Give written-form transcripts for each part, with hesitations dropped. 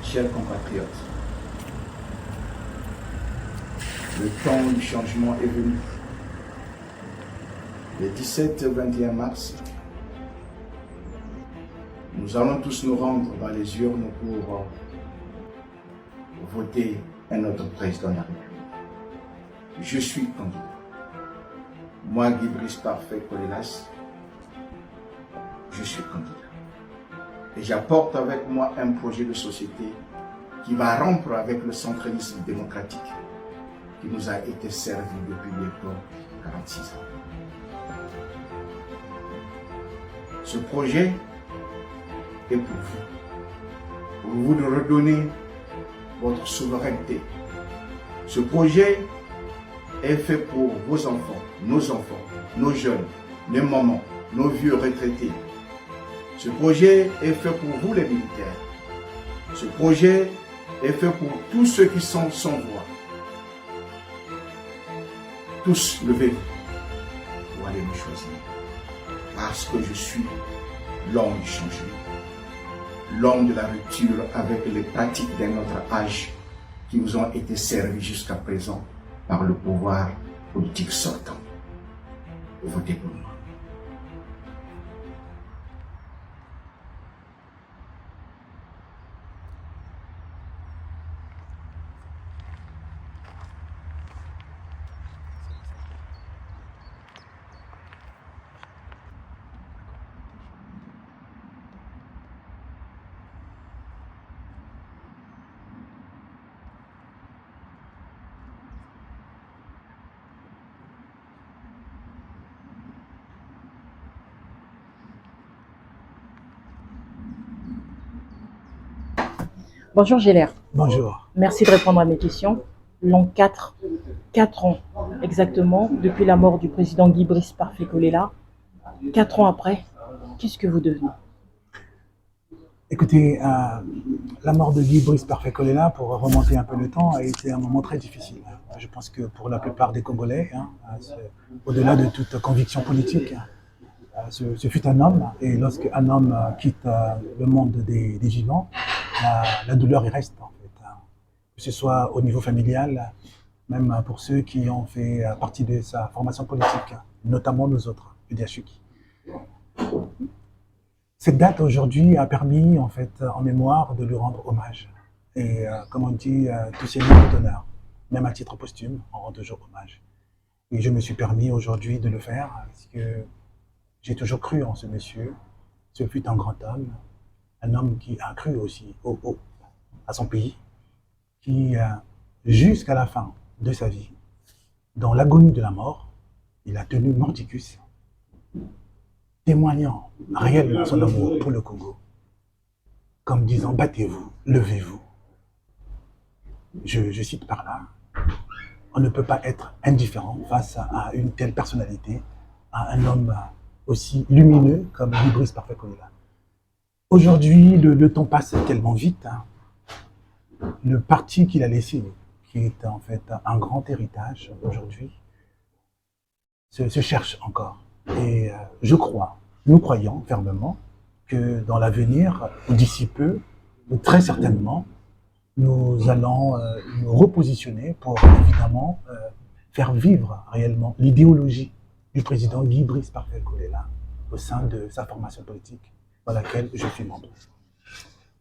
Chers compatriotes, le temps du changement est venu. Le 17 et 21 mars, nous allons tous nous rendre dans les urnes pour voter un autre président de la République. Je suis candidat. Moi, Guy Brice Parfait Kolelas, je suis candidat. Et j'apporte avec moi un projet de société qui va rompre avec le centralisme démocratique qui nous a été servi depuis bientôt 46 ans. Ce projet est pour vous de redonner votre souveraineté. Ce projet est fait pour vos enfants, nos jeunes, nos mamans, nos vieux retraités. Ce projet est fait pour vous les militaires. Ce projet est fait pour tous ceux qui sont sans voix. Tous levez-vous pour aller me choisir. Parce que je suis l'homme du changement. L'homme de la rupture avec les pratiques d'un autre âge qui vous ont été servies jusqu'à présent par le pouvoir politique sortant. Votez pour moi. Bonjour Gélaire. Bonjour. Merci de répondre à mes questions. L'an 4 ans exactement, depuis la mort du président Guy Brice Parfait Kolelas. 4 ans après, qu'est-ce que vous devenez? Écoutez, la mort de Guy Brice Parfait Kolelas, pour remonter un peu le temps, a été un moment très difficile. Je pense que pour la plupart des Congolais, au-delà de toute conviction politique, ce fut un homme, et lorsqu'un homme quitte le monde des vivants, la douleur y reste en fait. Que ce soit au niveau familial, même pour ceux qui ont fait partie de sa formation politique, notamment nous autres, le DHUK. Cette date aujourd'hui a permis en fait en mémoire de lui rendre hommage. Et comme on dit, tout seigneur tout honneur, même à titre posthume, on rend toujours hommage. Et je me suis permis aujourd'hui de le faire parce que j'ai toujours cru en ce monsieur. Ce fut un grand homme, un homme qui a cru aussi à son pays, qui jusqu'à la fin de sa vie, dans l'agonie de la mort, il a tenu mordicus, témoignant réellement son amour pour le Congo, comme disant « battez-vous, levez-vous ». Je cite par là, on ne peut pas être indifférent face à une telle personnalité, à un homme aussi lumineux comme Guy Brice Parfait Kolelas. Aujourd'hui, le temps passe tellement vite. Le parti qu'il a laissé, qui est en fait un grand héritage aujourd'hui, se cherche encore. Et je crois, nous croyons fermement que dans l'avenir, d'ici peu, ou très certainement, nous allons nous repositionner pour évidemment faire vivre réellement l'idéologie du président Guy Brice Parfait Kolelas au sein de sa formation politique dans laquelle je suis membre.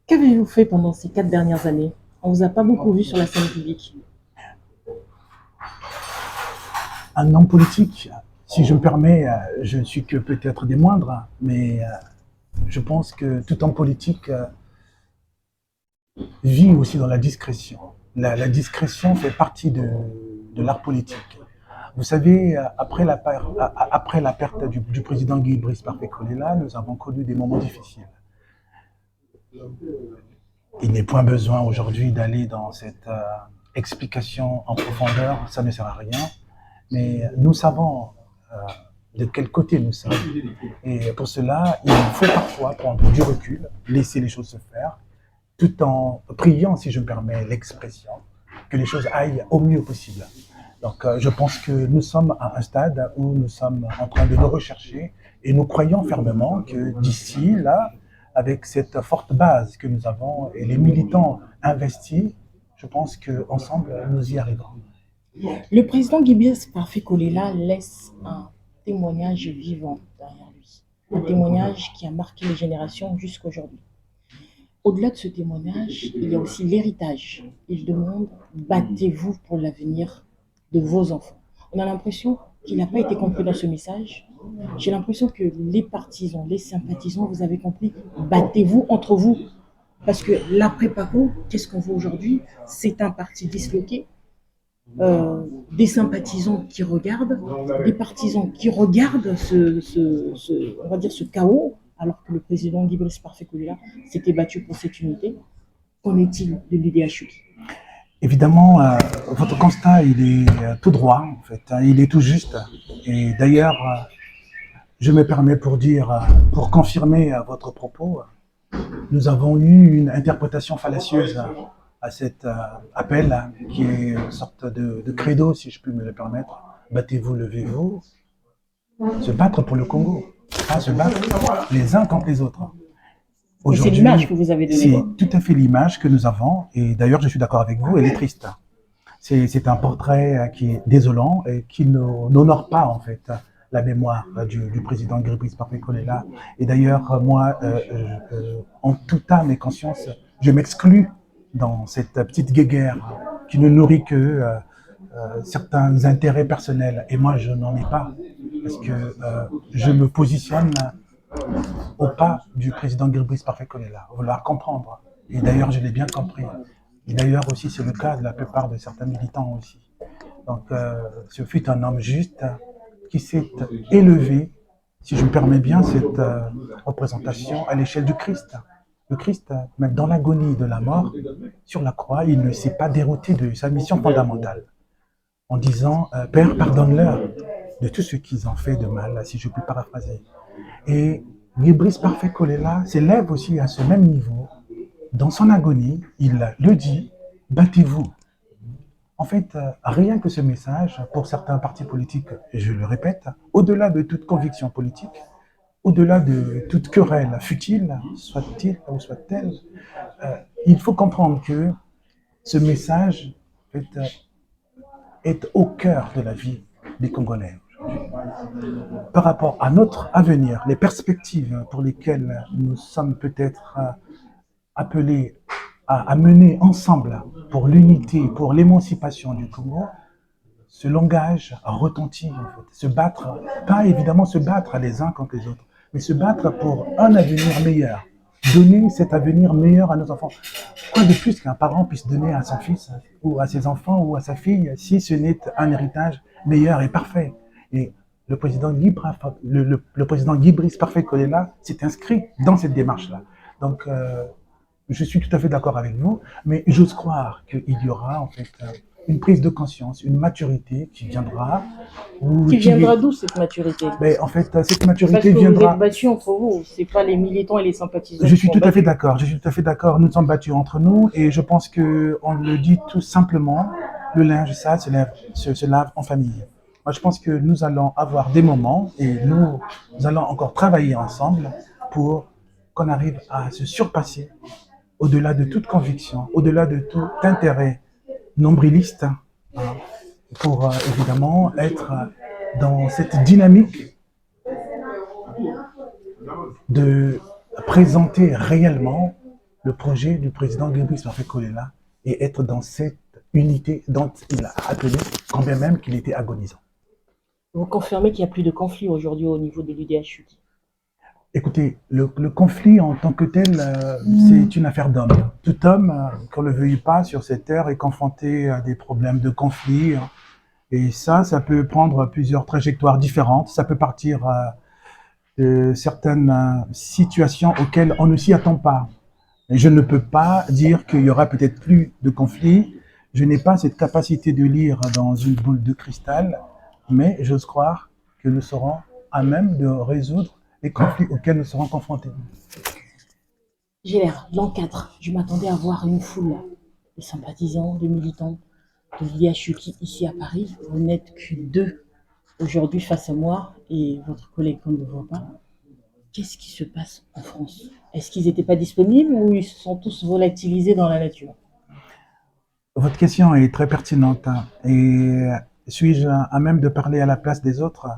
Qu'avez-vous fait pendant ces 4 dernières années? On ne vous a pas beaucoup vu sur la scène publique. Un homme politique, si je me permets, je ne suis que peut-être des moindres, mais je pense que tout homme politique vit aussi dans la discrétion. La discrétion fait partie de l'art politique. Vous savez, après la perte du président Guy Brice Parfait Kolelas, nous avons connu des moments difficiles. Il n'est point besoin aujourd'hui d'aller dans cette explication en profondeur, ça ne sert à rien. Mais nous savons de quel côté nous sommes. Et pour cela, il faut parfois prendre du recul, laisser les choses se faire, tout en priant, si je me permets l'expression, que les choses aillent au mieux possible. Donc je pense que nous sommes à un stade où nous sommes en train de nous rechercher et nous croyons fermement que d'ici là, avec cette forte base que nous avons et les militants investis, je pense qu'ensemble, nous y arriverons. Le président Guibès Parfait Kolela laisse un témoignage vivant derrière lui, un témoignage qui a marqué les générations jusqu'à aujourd'hui. Au-delà de ce témoignage, il y a aussi l'héritage. Il demande battez-vous pour l'avenir de vos enfants. On a l'impression qu'il n'a pas été compris dans ce message. J'ai l'impression que les partisans, les sympathisants, vous avez compris, battez-vous entre vous. Parce que l'après-Paco, qu'est-ce qu'on voit aujourd'hui? C'est un parti disloqué, des sympathisants qui regardent, des partisans qui regardent on va dire ce chaos, alors que le président Guibès Parfait Kolela s'était battu pour cette unité. Qu'en est-il de l'UDHUI? Évidemment, votre constat, il est tout droit, en fait, hein, il est tout juste. Et d'ailleurs, je me permets pour confirmer votre propos, nous avons eu une interprétation fallacieuse à cet appel, qui est une sorte de credo, si je puis me le permettre. Battez-vous, levez-vous. Se battre pour le Congo, pas se battre les uns contre les autres. C'est l'image que vous avez donnée. C'est tout à fait l'image que nous avons, et d'ailleurs je suis d'accord avec vous, elle est triste. C'est un portrait qui est désolant et qui n'honore pas en fait la mémoire du président Guibès Parfait Kolela. Et d'ailleurs, moi, en toute âme et conscience, je m'exclus dans cette petite guéguerre qui ne nourrit que certains intérêts personnels. Et moi, je n'en ai pas, parce que je me positionne au pas du président Guibès Parfait Kolela. Il va falloir comprendre. Et d'ailleurs, je l'ai bien compris. Et d'ailleurs aussi, c'est le cas de la plupart de certains militants aussi. Donc, ce fut un homme juste qui s'est élevé, si je me permets bien cette représentation, à l'échelle du Christ. Le Christ, même dans l'agonie de la mort, sur la croix, il ne s'est pas dérouté de sa mission fondamentale, en disant « Père, pardonne-leur de tout ce qu'ils ont fait de mal », si je puis paraphraser. Et Guibès Parfait Kolela s'élève aussi à ce même niveau. Dans son agonie, il le dit, battez-vous. En fait, rien que ce message, pour certains partis politiques, et je le répète, au-delà de toute conviction politique, au-delà de toute querelle futile, soit-il ou soit-elle, il faut comprendre que ce message est au cœur de la vie des Congolais. Par rapport à notre avenir, les perspectives pour lesquelles nous sommes peut-être appelés à mener ensemble pour l'unité, pour l'émancipation du Congo, ce langage retentit, en fait. Se battre, pas évidemment se battre les uns contre les autres, mais se battre pour un avenir meilleur, donner cet avenir meilleur à nos enfants. Quoi de plus qu'un parent puisse donner à son fils, ou à ses enfants, ou à sa fille, si ce n'est un héritage meilleur et parfait. Et le président Guibès Parfait Kolela s'est inscrit dans cette démarche-là. Donc, je suis tout à fait d'accord avec vous, mais j'ose croire qu'il y aura en fait une prise de conscience, une maturité qui viendra. Qui viendra d'où cette maturité? Mais en fait, cette maturité Parce que viendra. vous êtes battus entre vous, c'est pas les militants et les sympathisants. Je suis tout à fait d'accord. Je suis tout à fait d'accord. Nous sommes battus entre nous, et je pense que on le dit tout simplement. Le linge sale se lave en famille. Moi, je pense que nous allons avoir des moments, et nous allons encore travailler ensemble pour qu'on arrive à se surpasser au-delà de toute conviction, au-delà de tout intérêt nombriliste, pour évidemment être dans cette dynamique de présenter réellement le projet du président Guibès Parfait Kolela et être dans cette unité dont il a appelé, quand bien même qu'il était agonisant. Vous confirmez qu'il n'y a plus de conflit aujourd'hui au niveau de l'UDHUI? Écoutez, le conflit en tant que tel, c'est une affaire d'homme. Tout homme, qu'on ne le veuille pas, sur cette terre, est confronté à des problèmes de conflit. Et ça peut prendre plusieurs trajectoires différentes. Ça peut partir de certaines situations auxquelles on ne s'y attend pas. Et je ne peux pas dire qu'il y aura peut-être plus de conflits. Je n'ai pas cette capacité de lire dans une boule de cristal, mais j'ose croire que nous serons à même de résoudre les conflits auxquels nous serons confrontés. J'ai l'air l'an 4. Je m'attendais à voir une foule de sympathisants, de militants de l'UDHUI ici à Paris. Vous n'êtes que 2 aujourd'hui face à moi et votre collègue qu'on ne voit pas. qu'est-ce qui se passe en France? Est-ce qu'ils n'étaient pas disponibles ou ils se sont tous volatilisés dans la nature? Votre question est très pertinente, hein. Et suis-je à même de parler à la place des autres?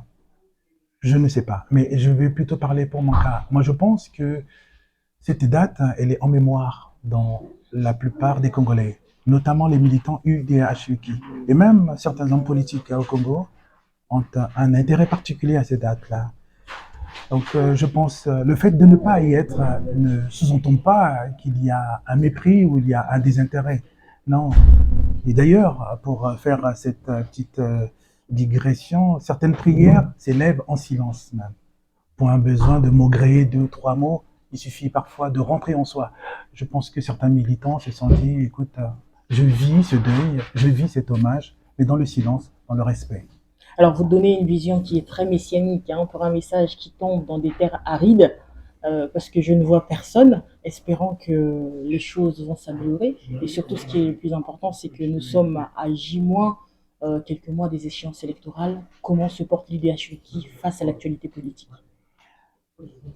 Je ne sais pas, mais je vais plutôt parler pour mon cas. Moi, je pense que cette date, elle est en mémoire dans la plupart des Congolais, notamment les militants UDHUK. Et même certains hommes politiques au Congo ont un intérêt particulier à cette date-là. Donc, je pense le fait de ne pas y être ne sous-entend pas qu'il y a un mépris ou il y a un désintérêt. Non. Et d'ailleurs, pour faire cette petite digression, certaines prières s'élèvent en silence même. Point besoin de maugréer 2 ou 3 mots, il suffit parfois de rentrer en soi. Je pense que certains militants se sont dit, écoute, je vis ce deuil, je vis cet hommage, mais dans le silence, dans le respect. Alors, vous donnez une vision qui est très messianique, hein, pour un message qui tombe dans des terres arides, parce que je ne vois personne, espérant que les choses vont s'améliorer. Et surtout, ce qui est le plus important, c'est que nous sommes à J- quelques mois des échéances électorales. Comment se porte l'IDHUKI face à l'actualité politique?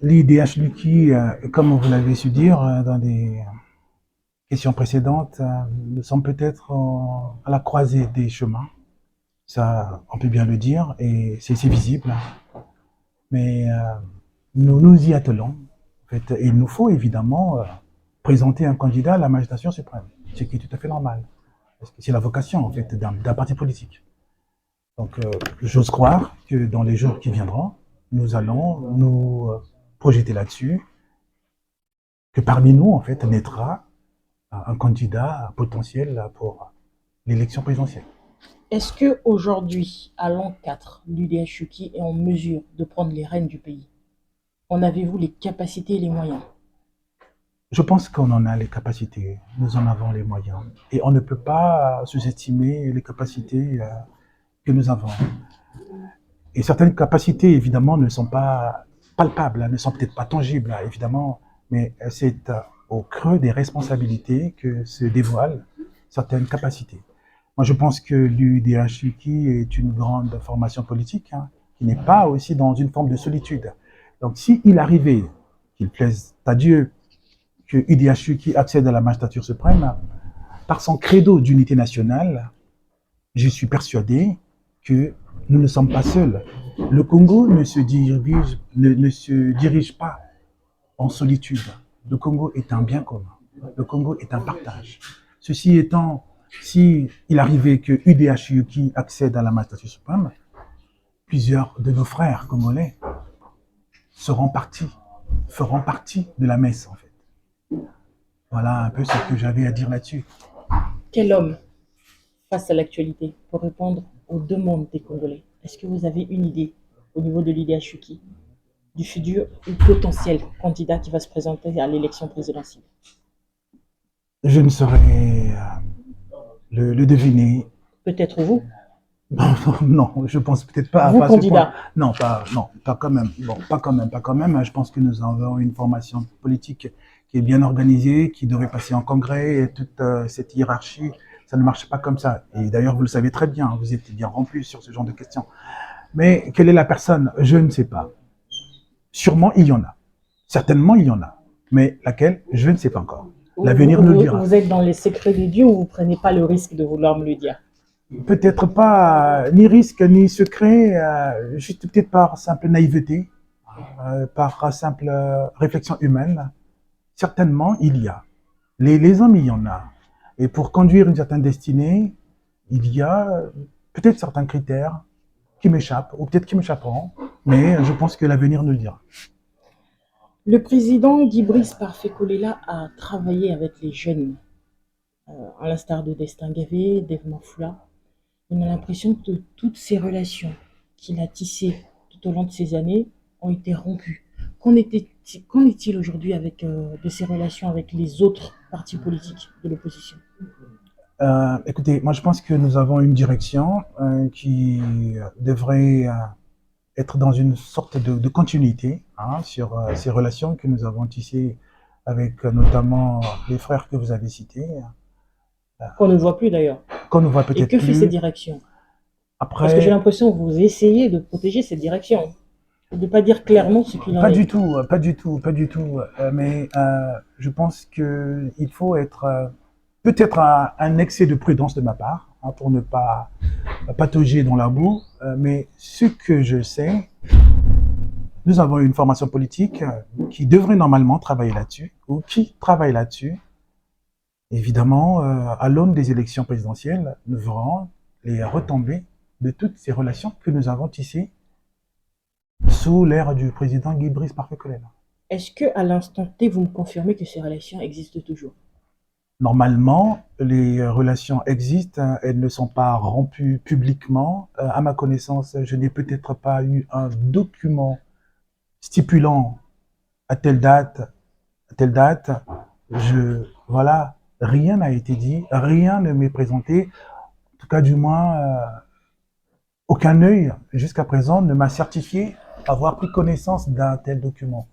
L'IDH Lucky, comme vous l'avez su dire dans des questions précédentes, nous sommes peut-être à la croisée des chemins. Ça, on peut bien le dire, et c'est visible. Mais nous nous y attelons. En fait, et il nous faut évidemment présenter un candidat à la magistrature suprême, ce qui est tout à fait normal. Parce que c'est la vocation en fait d'un parti politique. Donc, j'ose croire que dans les jours qui viendront, nous allons nous projeter là-dessus, que parmi nous, en fait, naîtra un candidat potentiel pour l'élection présidentielle. Est-ce qu'aujourd'hui, à l'an 4, l'UDHUKI est en mesure de prendre les rênes du pays? En avez-vous les capacités et les moyens? Je pense qu'on en a les capacités, nous en avons les moyens. Et on ne peut pas sous-estimer les capacités que nous avons. Et certaines capacités, évidemment, ne sont pas palpables, ne sont peut-être pas tangibles, évidemment, mais c'est au creux des responsabilités que se dévoilent certaines capacités. Moi, je pense que l'UDHUKI est une grande formation politique, hein, qui n'est pas aussi dans une forme de solitude. Donc, s'il arrivait, qu'il plaise à Dieu, que UDHUKI accède à la magistrature suprême, par son credo d'unité nationale, je suis persuadé que nous ne sommes pas seuls. Le Congo ne se dirige pas en solitude. Le Congo est un bien commun. Le Congo est un partage. Ceci étant, si il arrivait que UDHUKI accède à la magistrature suprême, plusieurs de nos frères congolais feront partie de la messe, en fait. Voilà un peu ce que j'avais à dire là-dessus. Quel homme face à l'actualité pour répondre aux demandes des Congolais? Est-ce que vous avez une idée au niveau de l'IDHUKI du futur ou potentiel candidat qui va se présenter à l'élection présidentielle? Je ne saurais le deviner. Peut-être vous? Non, je pense peut-être pas. Vous, candidat? Non, pas quand même. Bon, pas quand même. Je pense que nous avons une formation politique qui est bien organisée, qui devrait passer en congrès, et toute cette hiérarchie, ça ne marche pas comme ça. Et d'ailleurs, vous le savez très bien, vous êtes bien rempli sur ce genre de questions. Mais quelle est la personne? Je ne sais pas. Sûrement, il y en a. Certainement, il y en a. Mais laquelle? Je ne sais pas encore. L'avenir nous le dira. Vous êtes dans les secrets de Dieu ou vous ne prenez pas le risque de vouloir me le dire? Peut-être pas ni risque ni secret, juste peut-être par simple naïveté, par simple réflexion humaine. Certainement, il y a. Les hommes, il y en a. Et pour conduire une certaine destinée, il y a peut-être certains critères qui m'échappent, ou peut-être qui m'échapperont, mais je pense que l'avenir nous le dira. Le président Guy Brice Parfait Kolela a travaillé avec les jeunes, à l'instar de Destin Gavé, d'Eve Mafoula. On a l'impression que toutes ces relations qu'il a tissées tout au long de ces années ont été rompues. Qu'en est-il aujourd'hui avec de ces relations avec les autres partis politiques de l'opposition? Écoutez, moi je pense que nous avons une direction qui devrait être dans une sorte de continuité sur ces relations que nous avons tissées avec notamment les frères que vous avez cités. Qu'on ne voit plus d'ailleurs. Qu'on ne voit peut-être plus. Et que fait cette direction? Après, parce que j'ai l'impression que vous essayez de protéger cette direction. De ne pas dire clairement ce qu'il en Pas est. du tout, pas du tout, pas du tout. Mais je pense qu'il faut être peut-être un excès de prudence de ma part, hein, pour ne pas patauger dans la boue. Mais ce que je sais, nous avons une formation politique qui devrait normalement travailler là-dessus, ou qui travaille là-dessus. Évidemment, à l'aune des élections présidentielles, nous verrons les retombées de toutes ces relations que nous avons tissées sous l'ère du président Guy Brice Parfait-Colella. Est-ce que à l'instant T, vous me confirmez que ces relations existent toujours? Normalement, les relations existent, elles ne sont pas rompues publiquement. À ma connaissance, je n'ai peut-être pas eu un document stipulant à telle date, à telle date. Voilà, rien n'a été dit, rien ne m'est présenté. En tout cas, du moins, aucun œil jusqu'à présent ne m'a certifié avoir pris connaissance d'un tel document.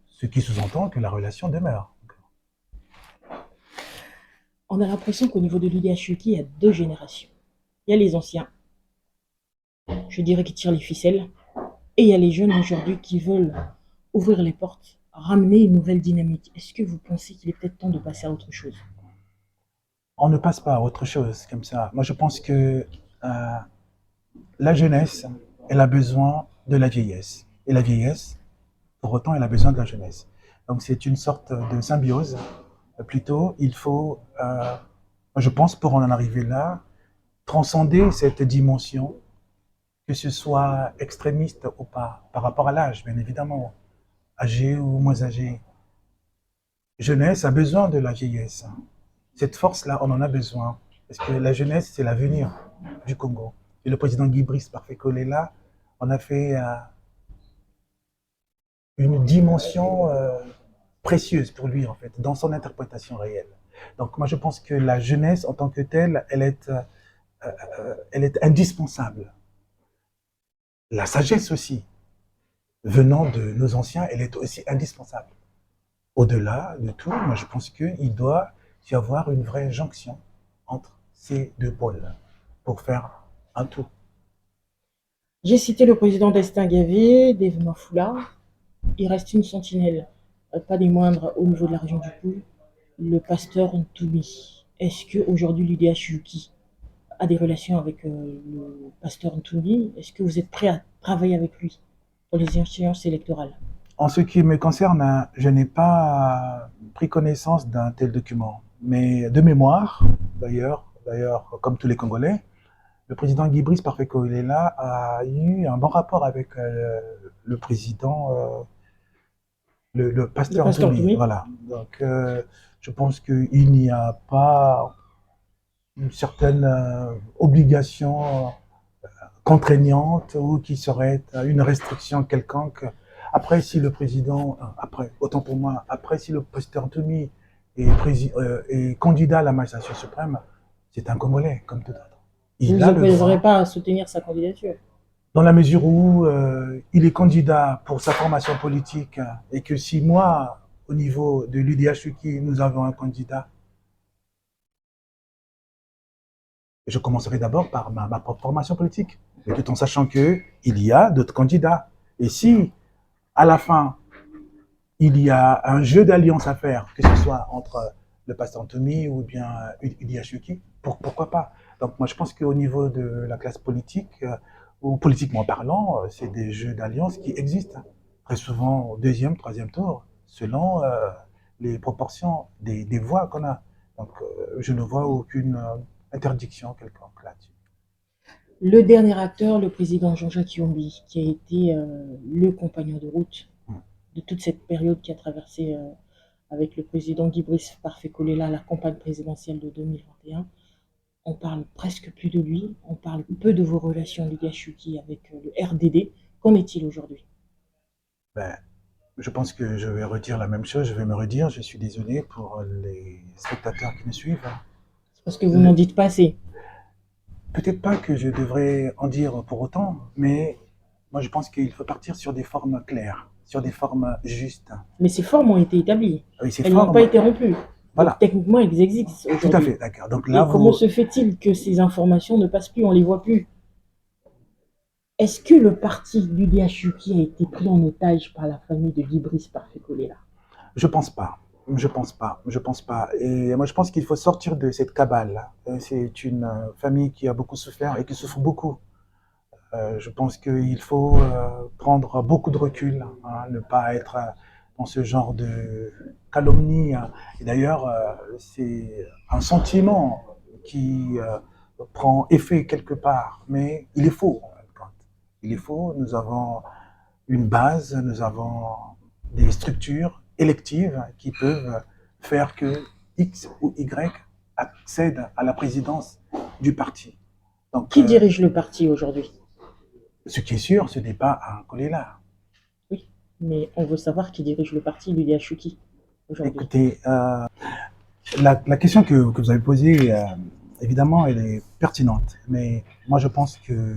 Ce qui sous-entend que la relation demeure. On a l'impression qu'au niveau de l'IDHUK, il y a deux générations. Il y a les anciens, je dirais, qui tirent les ficelles, et il y a les jeunes aujourd'hui qui veulent ouvrir les portes, ramener une nouvelle dynamique. Est-ce que vous pensez qu'il est peut-être temps de passer à autre chose? On ne passe pas à autre chose comme ça. Moi, je pense que la jeunesse, elle a besoin de la vieillesse. Et la vieillesse, pour autant, elle a besoin de la jeunesse. Donc, c'est une sorte de symbiose. Plutôt, il faut, je pense, pour en arriver là, transcender cette dimension, que ce soit extrémiste ou pas, par rapport à l'âge, bien évidemment, âgé ou moins âgé. Jeunesse a besoin de la vieillesse. Cette force-là, on en a besoin. Parce que la jeunesse, c'est l'avenir du Congo. Et le président Guy Brice Parfait-Colella, on a fait une dimension précieuse pour lui, en fait, dans son interprétation réelle. Donc moi, je pense que la jeunesse, en tant que telle, elle est indispensable. La sagesse aussi, venant de nos anciens, elle est aussi indispensable. Au-delà de tout, moi, je pense qu'il doit y avoir une vraie jonction entre ces deux pôles pour faire un tout. J'ai cité le président d'Estin Gavier, Dave Mafoula. Il reste une sentinelle, pas des moindres, au niveau de la région du Poul, le pasteur Ntoumi. Est-ce qu'aujourd'hui l'IDHUK a des relations avec le pasteur Ntoumi? Est-ce que vous êtes prêt à travailler avec lui pour les échéances électorales? En ce qui me concerne, je n'ai pas pris connaissance d'un tel document. Mais de mémoire, d'ailleurs, comme tous les Congolais, le président Guy Brice Parfait-Colella a eu un bon rapport avec le président, le pasteur Ntoumi. Voilà. Donc, je pense qu'il n'y a pas une certaine obligation contraignante ou qui serait une restriction quelconque. Après, si le président, autant pour moi, après, si le pasteur Ntoumi est candidat à la magistrature suprême, c'est un Congolais, comme tout autre. Vous ne vous opposerez pas à soutenir sa candidature? Dans la mesure où il est candidat pour sa formation politique et que si moi, au niveau de l'UDHUK, nous avons un candidat, je commencerai d'abord par ma propre formation politique, mais tout en sachant qu'il y a d'autres candidats. Et si, à la fin, il y a un jeu d'alliance à faire, que ce soit entre le pasteur Ntoumi ou bien l'UDHUK, pourquoi pas? Donc moi, je pense qu'au niveau de la classe politique, ou politiquement parlant, c'est des jeux d'alliance qui existent. Très souvent au deuxième, troisième tour, selon les proportions des voix qu'on a. Donc je ne vois aucune interdiction quelconque là-dessus. Le dernier acteur, le président Jean-Jacques Yombi, qui a été le compagnon de route de toute cette période qui a traversé avec le président Guy Brice Parfait-Colella la campagne présidentielle de 2021. On parle presque plus de lui, on parle peu de vos relations, l'IDHUK, avec le RDD. Qu'en est-il aujourd'hui? Je pense que je vais redire la même chose, je vais me redire, je suis désolé pour les spectateurs qui me suivent. C'est parce que vous n'en dites pas assez. Peut-être pas que je devrais en dire pour autant, mais moi je pense qu'il faut partir sur des formes claires, sur des formes justes. Mais ces formes ont été établies, Oui, elles n'ont pas été rompues. Voilà. Donc, techniquement, elles existent aujourd'hui. Tout à fait, d'accord. Donc là, comment se fait-il que ces informations ne passent plus, on ne les voit plus? Est-ce que le parti l'UDHUK a été pris en otage par la famille de Guy Brice Parfait Kolela? Je pense pas. Je pense pas. Je pense pas. Et moi, je pense qu'il faut sortir de cette cabale. C'est une famille qui a beaucoup souffert et qui souffre beaucoup. Je pense qu'il faut prendre beaucoup de recul, hein, ne pas être dans ce genre de calomnie. Hein. Et d'ailleurs, c'est un sentiment qui prend effet quelque part, mais il est faux. En fin de compte. Il est faux. Nous avons une base, nous avons des structures électives qui peuvent faire que X ou Y accèdent à la présidence du parti. Donc, Qui dirige le parti aujourd'hui? ce qui est sûr, ce n'est pas un Kolela. Oui, mais on veut savoir qui dirige le parti l'UDHUK aujourd'hui. Écoutez, la question que vous avez posée, évidemment, elle est pertinente. Mais moi, je pense que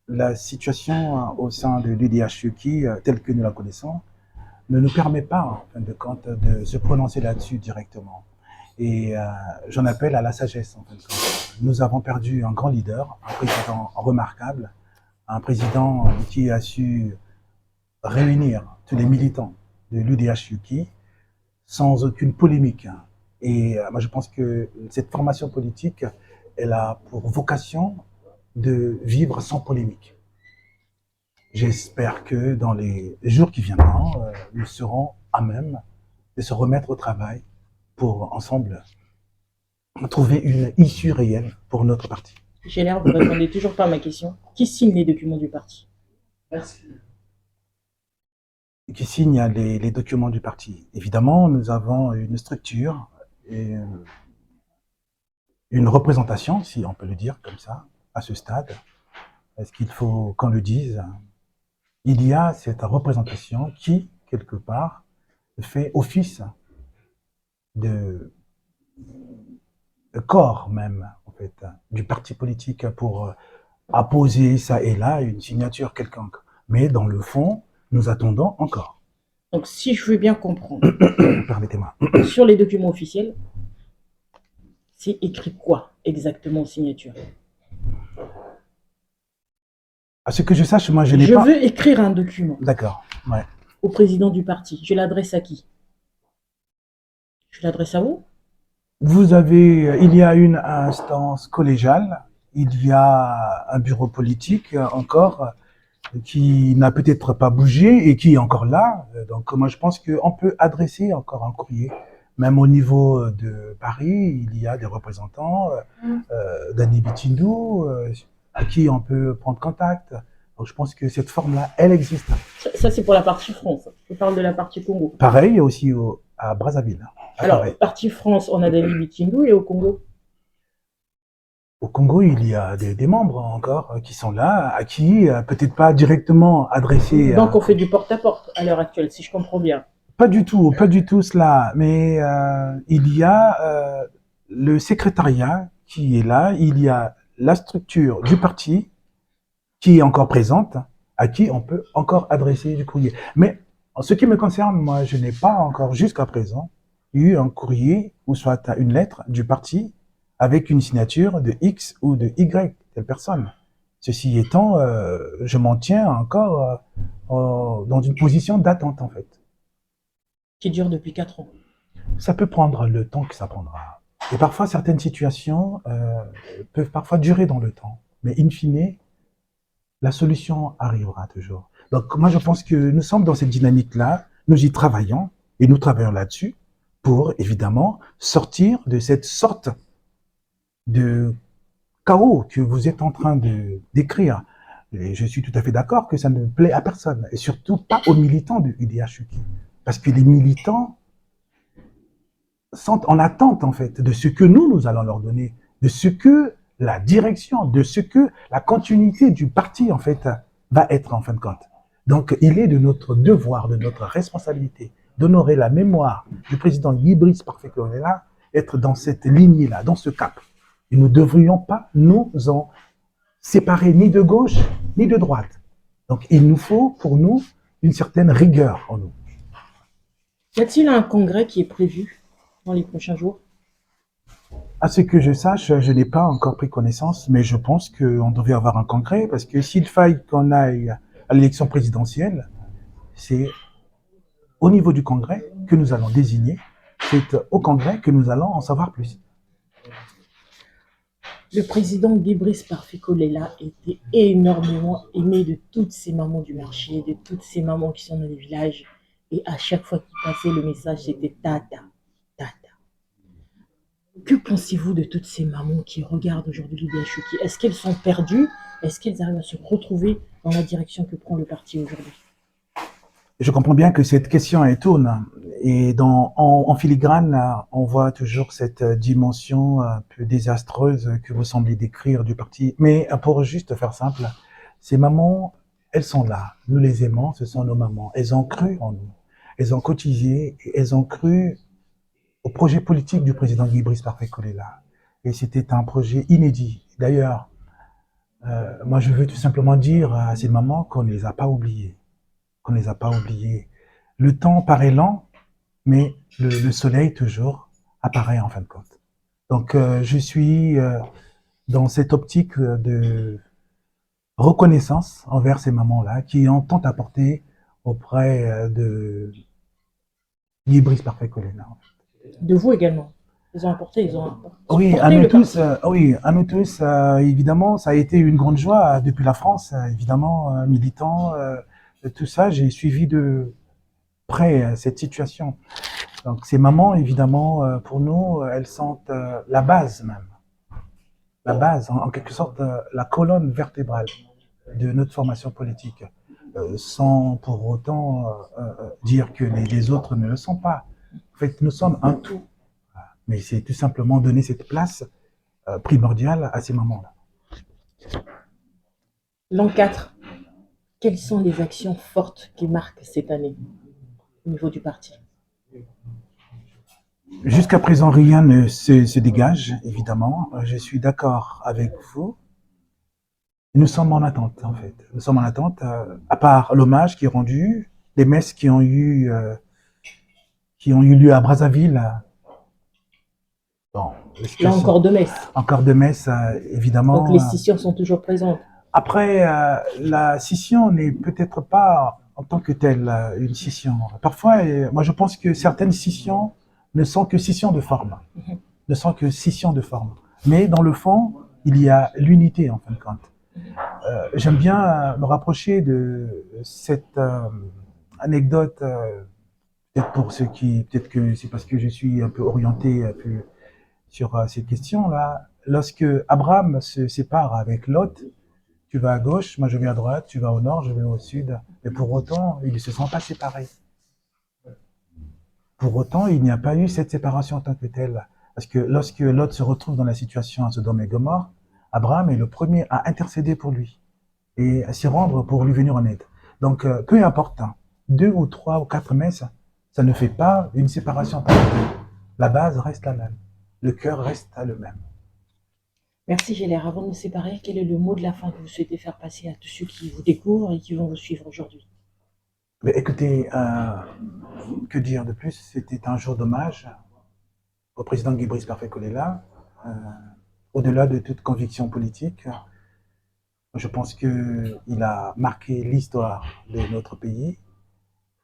la situation au sein de l'UDHUK, telle que nous la connaissons, ne nous permet pas, en fin de compte, de se prononcer là-dessus directement. Et j'en appelle à la sagesse, en fin de compte. Nous avons perdu un grand leader, un président remarquable, un président qui a su réunir tous les militants de l'UDHUK sans aucune polémique. Et moi, je pense que cette formation politique, elle a pour vocation de vivre sans polémique. J'espère que dans les jours qui viendront, nous serons à même de se remettre au travail pour ensemble trouver une issue réelle pour notre parti. J'ai l'air, vous ne répondez toujours pas à ma question. Qui signe les documents du parti? Merci. Qui signe les documents du parti. Évidemment, nous avons une structure et une représentation, si on peut le dire comme ça, à ce stade. Est-ce qu'il faut qu'on le dise? Il y a cette représentation qui, quelque part, fait office de corps même, en fait, du parti politique pour apposer ça et là une signature quelconque. Mais dans le fond, nous attendons encore. Donc, si je veux bien comprendre, permettez-moi, sur les documents officiels, c'est écrit quoi exactement aux signatures? À ce que je sache, moi je n'ai pas... Je veux écrire un document. D'accord, ouais. Au président du parti. Je l'adresse à qui? Je l'adresse à vous? Il y a une instance collégiale, il y a un bureau politique encore qui n'a peut-être pas bougé et qui est encore là. Donc moi je pense qu'on peut adresser encore un courrier. Même au niveau de Paris, il y a des représentants, Dani Bitindou, à qui on peut prendre contact. Donc je pense que cette forme-là, elle existe. Ça c'est pour la partie France. Je parle de la partie Congo. Pareil aussi à Brazzaville. Alors, partie France, on a Dani Bitindou et au Congo? Au Congo, il y a des membres encore qui sont là, à qui peut-être pas directement adressé. Donc on fait du porte-à-porte à l'heure actuelle, si je comprends bien. Pas du tout cela. Mais il y a le secrétariat qui est là, il y a la structure du parti qui est encore présente, à qui on peut encore adresser du courrier. Mais en ce qui me concerne, moi, je n'ai pas encore jusqu'à présent eu un courrier ou soit une lettre du parti avec une signature de X ou de Y, telle personne. Ceci étant, je m'en tiens encore dans une position d'attente, en fait. Qui dure depuis 4 ans. Ça peut prendre le temps que ça prendra. Et parfois, certaines situations peuvent parfois durer dans le temps. Mais in fine, la solution arrivera toujours. Donc moi, je pense que nous sommes dans cette dynamique-là, nous y travaillons, et nous travaillons là-dessus pour, évidemment, sortir de cette sorte de chaos que vous êtes en train de décrire. Et je suis tout à fait d'accord que ça ne plaît à personne, et surtout pas aux militants de UDHUK. Parce que les militants sont en attente, en fait, de ce que nous allons leur donner, de ce que la direction, de ce que la continuité du parti, en fait, va être, en fin de compte. Donc, il est de notre devoir, de notre responsabilité, d'honorer la mémoire du président Guy Brice Parfait Kolela, être dans cette lignée-là, dans ce cap. Et nous ne devrions pas nous en séparer ni de gauche, ni de droite. Donc, il nous faut, pour nous, une certaine rigueur en nous. Y a-t-il un congrès qui est prévu dans les prochains jours? À ce que je sache, je n'ai pas encore pris connaissance, mais je pense qu'on devait avoir un congrès, parce que s'il faille qu'on aille à l'élection présidentielle, c'est au niveau du congrès que nous allons désigner, c'est au congrès que nous allons en savoir plus. Le président Guy-Brice Parfait-Kolela était énormément aimé de toutes ces mamans du marché, de toutes ces mamans qui sont dans les villages. Et à chaque fois qu'il passait, le message c'était Tata, Tata. Que pensez-vous de toutes ces mamans qui regardent aujourd'hui l'idée Chouki? Est-ce qu'elles sont perdues? Est-ce qu'elles arrivent à se retrouver dans la direction que prend le parti aujourd'hui? Je comprends bien que cette question est tourne, et en filigrane, on voit toujours cette dimension un peu désastreuse que vous semblez décrire du parti. Mais pour juste faire simple, ces mamans, elles sont là, nous les aimons, ce sont nos mamans. Elles ont cru en nous, elles ont cotisé, et elles ont cru au projet politique du président Guy-Brice Parfait-Kolela. Et c'était un projet inédit. D'ailleurs, moi je veux tout simplement dire à ces mamans qu'on ne les a pas oubliées. Qu'on ne les a pas oubliées. Le temps paraît lent, mais le soleil toujours apparaît en fin de compte. Donc je suis dans cette optique de reconnaissance envers ces mamans-là qui ont tant apporté auprès de Guy-Brice Parfait-Kolela. De vous également. Ils ont apporté, ils ont apporté. Oui, à nous tous, évidemment, ça a été une grande joie depuis la France, évidemment, militant, tout ça, j'ai suivi de près cette situation. Donc ces mamans, évidemment, pour nous, elles sont la base même, la base, en quelque sorte, la colonne vertébrale de notre formation politique, sans pour autant dire que les autres ne le sont pas. En fait, nous sommes un tout. Mais c'est tout simplement donner cette place primordiale à ces moments-là. L'an 4, quelles sont les actions fortes qui marquent cette année au niveau du parti? Jusqu'à présent, rien ne se dégage, évidemment. Je suis d'accord avec vous. Nous sommes en attente, en fait. Nous sommes en attente, à part l'hommage qui est rendu, les messes qui ont eu lieu à Brazzaville. Bon, là, encore deux messes. Encore deux messes, évidemment. Donc les scissions sont toujours présentes. Après, la scission n'est peut-être pas en tant que telle une scission. Parfois, moi je pense que certaines scissions ne sont que scissions de forme. Ne sont que scissions de forme. Mais dans le fond, il y a l'unité en fin de compte. J'aime bien me rapprocher de cette anecdote, peut-être pour ceux qui, peut-être que c'est parce que je suis un peu orienté un peu sur cette question-là. Lorsque Abraham se sépare avec Lot, tu vas à gauche, moi je vais à droite, tu vas au nord, je vais au sud. Mais pour autant, ils ne se sont pas séparés. Pour autant, il n'y a pas eu cette séparation en tant que telle. Parce que lorsque Lot se retrouve dans la situation à Sodome et Gomorrhe, Abraham est le premier à intercéder pour lui et à s'y rendre pour lui venir en aide. Donc, peu importe, 2 ou 3 ou 4 messes, ça ne fait pas une séparation en tant que telle. La base reste la même. Le cœur reste le même. Merci Gélaire. Avant de nous séparer, quel est le mot de la fin que vous souhaitez faire passer à tous ceux qui vous découvrent et qui vont vous suivre aujourd'hui? Mais écoutez, que dire de plus? C'était un jour d'hommage au président Guy-Brice Parfait-Kolela. Au-delà de toute conviction politique, je pense qu'il a marqué l'histoire de notre pays.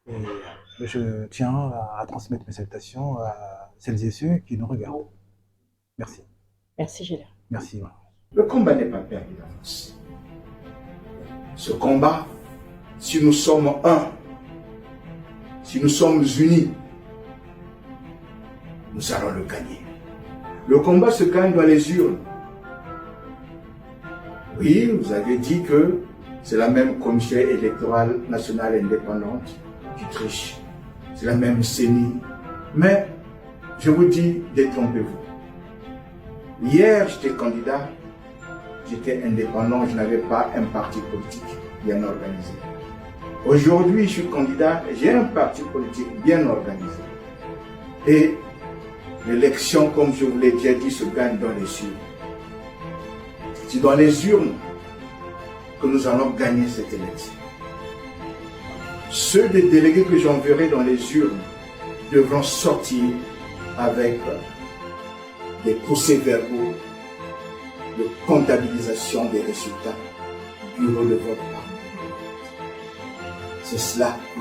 Et je tiens à transmettre mes salutations à celles et ceux qui nous regardent. Merci. Merci Gélaire. Merci. Le combat n'est pas perdu d'avance. Ce combat, si nous sommes un, si nous sommes unis, nous allons le gagner. Le combat se gagne dans les urnes. Oui, vous avez dit que c'est la même commission électorale nationale indépendante qui triche. C'est la même CENI. Mais je vous dis, détrompez-vous. Hier, j'étais candidat, j'étais indépendant, je n'avais pas un parti politique bien organisé. Aujourd'hui, je suis candidat, j'ai un parti politique bien organisé. Et l'élection, comme je vous l'ai déjà dit, se gagne dans les urnes. C'est dans les urnes que nous allons gagner cette élection. Ceux des délégués que j'enverrai dans les urnes devront sortir avec des procès-verbaux de comptabilisation des résultats du bureau de vote. C'est cela que